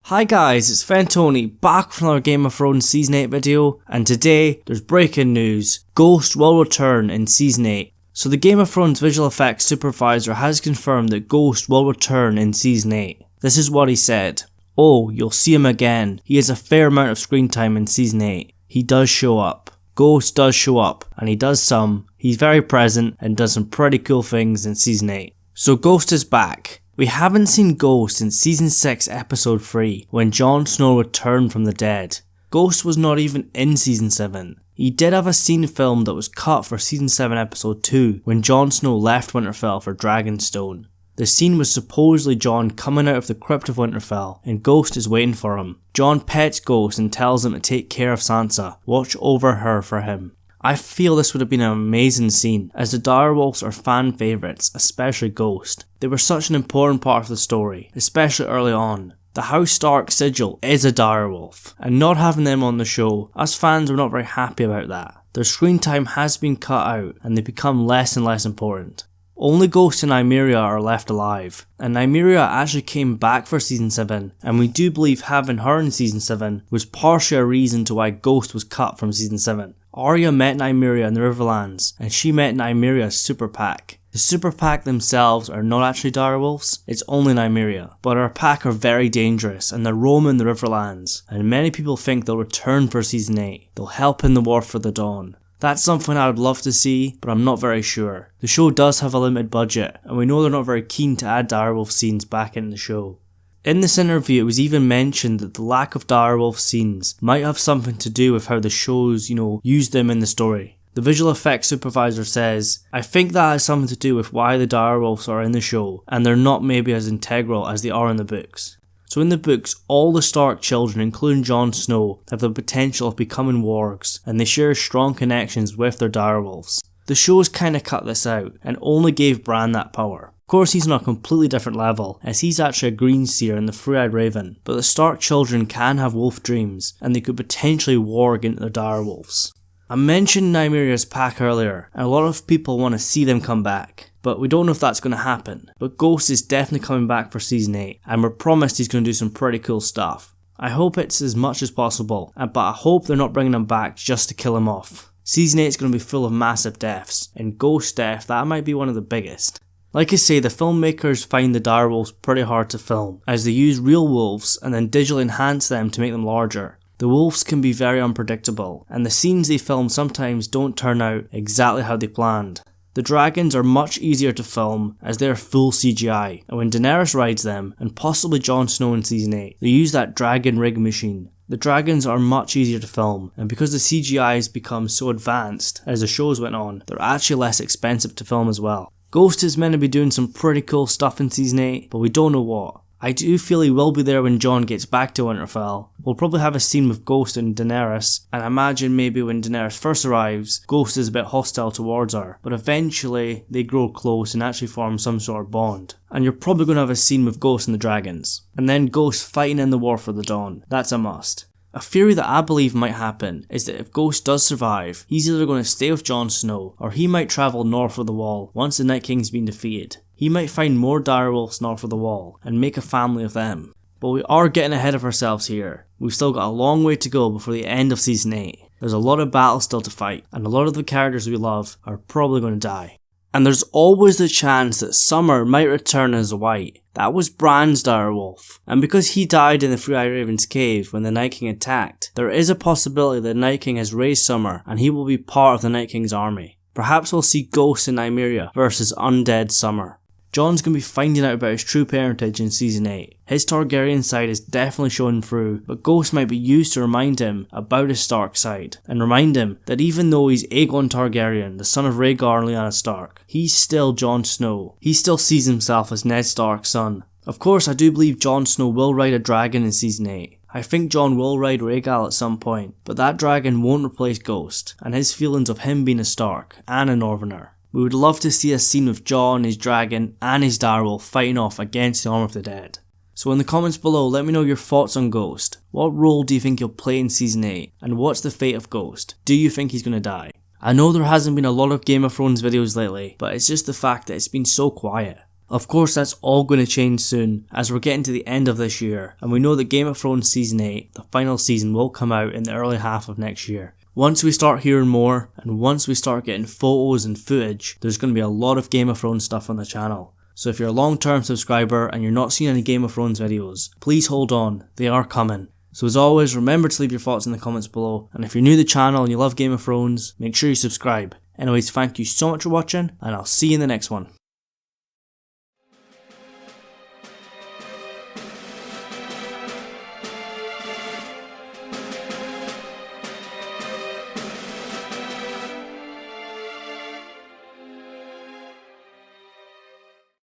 Hi guys, it's Fentony back from our Game of Thrones Season 8 video, and today there's breaking news. Ghost will return in Season 8. So the Game of Thrones visual effects supervisor has confirmed that Ghost will return in Season 8. This is what he said. Oh, you'll see him again. He has a fair amount of screen time in Season 8. He does show up. Ghost does show up, and he does some. He's very present and does some pretty cool things in Season 8. So Ghost is back. We haven't seen Ghost since Season 6 Episode 3, when Jon Snow returned from the dead. Ghost was not even in Season 7. He did have a scene filmed that was cut for Season 7 Episode 2, when Jon Snow left Winterfell for Dragonstone. The scene was supposedly Jon coming out of the crypt of Winterfell, and Ghost is waiting for him. Jon pets Ghost and tells him to take care of Sansa, watch over her for him. I feel this would have been an amazing scene, as the Direwolves are fan favourites, especially Ghost. They were such an important part of the story, especially early on. The House Stark sigil is a Direwolf, and not having them on the show, us fans were not very happy about that. Their screen time has been cut out, and they become less and less important. Only Ghost and Nymeria are left alive, and Nymeria actually came back for Season 7, and we do believe having her in Season 7 was partially a reason to why Ghost was cut from Season 7. Arya met Nymeria in the Riverlands, and she met Nymeria's super pack. The super pack themselves are not actually direwolves, it's only Nymeria, but our pack are very dangerous and they're roaming the Riverlands, and many people think they'll return for Season 8. They'll help in the War for the Dawn. That's something I would love to see, but I'm not very sure. The show does have a limited budget, and we know they're not very keen to add direwolf scenes back in the show. In this interview, it was even mentioned that the lack of direwolf scenes might have something to do with how the shows, use them in the story. The visual effects supervisor says, I think that has something to do with why the direwolves are in the show, and they're not maybe as integral as they are in the books. So in the books, all the Stark children, including Jon Snow, have the potential of becoming wargs, and they share strong connections with their direwolves. The shows kinda cut this out, and only gave Bran that power. Of course he's on a completely different level, as he's actually a green seer and the three-eyed raven, but the Stark children can have wolf dreams, and they could potentially warg into their direwolves. I mentioned Nymeria's pack earlier, and a lot of people want to see them come back, but we don't know if that's going to happen. But Ghost is definitely coming back for Season 8, and we're promised he's going to do some pretty cool stuff. I hope it's as much as possible, but I hope they're not bringing him back just to kill him off. Season 8 is going to be full of massive deaths, and Ghost death, that might be one of the biggest. Like I say, the filmmakers find the direwolves pretty hard to film, as they use real wolves and then digitally enhance them to make them larger. The wolves can be very unpredictable, and the scenes they film sometimes don't turn out exactly how they planned. The dragons are much easier to film as they are full CGI, and when Daenerys rides them, and possibly Jon Snow in Season 8, they use that dragon rig machine. The dragons are much easier to film, and because the CGI has become so advanced as the shows went on, they're actually less expensive to film as well. Ghost is meant to be doing some pretty cool stuff in Season 8, but we don't know what. I do feel he will be there when Jon gets back to Winterfell. We'll probably have a scene with Ghost and Daenerys, and I imagine maybe when Daenerys first arrives, Ghost is a bit hostile towards her, but eventually they grow close and actually form some sort of bond. And you're probably going to have a scene with Ghost and the dragons, and then Ghost fighting in the War for the Dawn. That's a must. A theory that I believe might happen is that if Ghost does survive, he's either going to stay with Jon Snow, or he might travel north of the Wall once the Night King's been defeated. He might find more direwolves north of the Wall, and make a family of them. But we are getting ahead of ourselves here. We've still got a long way to go before the end of Season 8. There's a lot of battles still to fight, and a lot of the characters we love are probably going to die. And there's always the chance that Summer might return as a White. That was Bran's direwolf, and because he died in the Three-Eyed Raven's cave when the Night King attacked, there is a possibility that the Night King has raised Summer and he will be part of the Night King's army. Perhaps we'll see Ghost and Nymeria versus undead Summer. Jon's going to be finding out about his true parentage in Season 8. His Targaryen side is definitely showing through, but Ghost might be used to remind him about his Stark side, and remind him that even though he's Aegon Targaryen, the son of Rhaegar and Lyanna Stark, he's still Jon Snow. He still sees himself as Ned Stark's son. Of course, I do believe Jon Snow will ride a dragon in Season 8. I think Jon will ride Rhaegal at some point, but that dragon won't replace Ghost, and his feelings of him being a Stark, and a Northerner. We would love to see a scene with Jon, his dragon, and his direwolf fighting off against the Arm of the Dead. So in the comments below, let me know your thoughts on Ghost. What role do you think he'll play in Season 8? And what's the fate of Ghost? Do you think he's going to die? I know there hasn't been a lot of Game of Thrones videos lately, but it's just the fact that it's been so quiet. Of course, that's all going to change soon, as we're getting to the end of this year, and we know that Game of Thrones Season 8, the final season, will come out in the early half of next year. Once we start hearing more, and once we start getting photos and footage, there's going to be a lot of Game of Thrones stuff on the channel. So if you're a long-term subscriber and you're not seeing any Game of Thrones videos, please hold on, they are coming. So as always, remember to leave your thoughts in the comments below, and if you're new to the channel and you love Game of Thrones, make sure you subscribe. Anyways, thank you so much for watching, and I'll see you in the next one.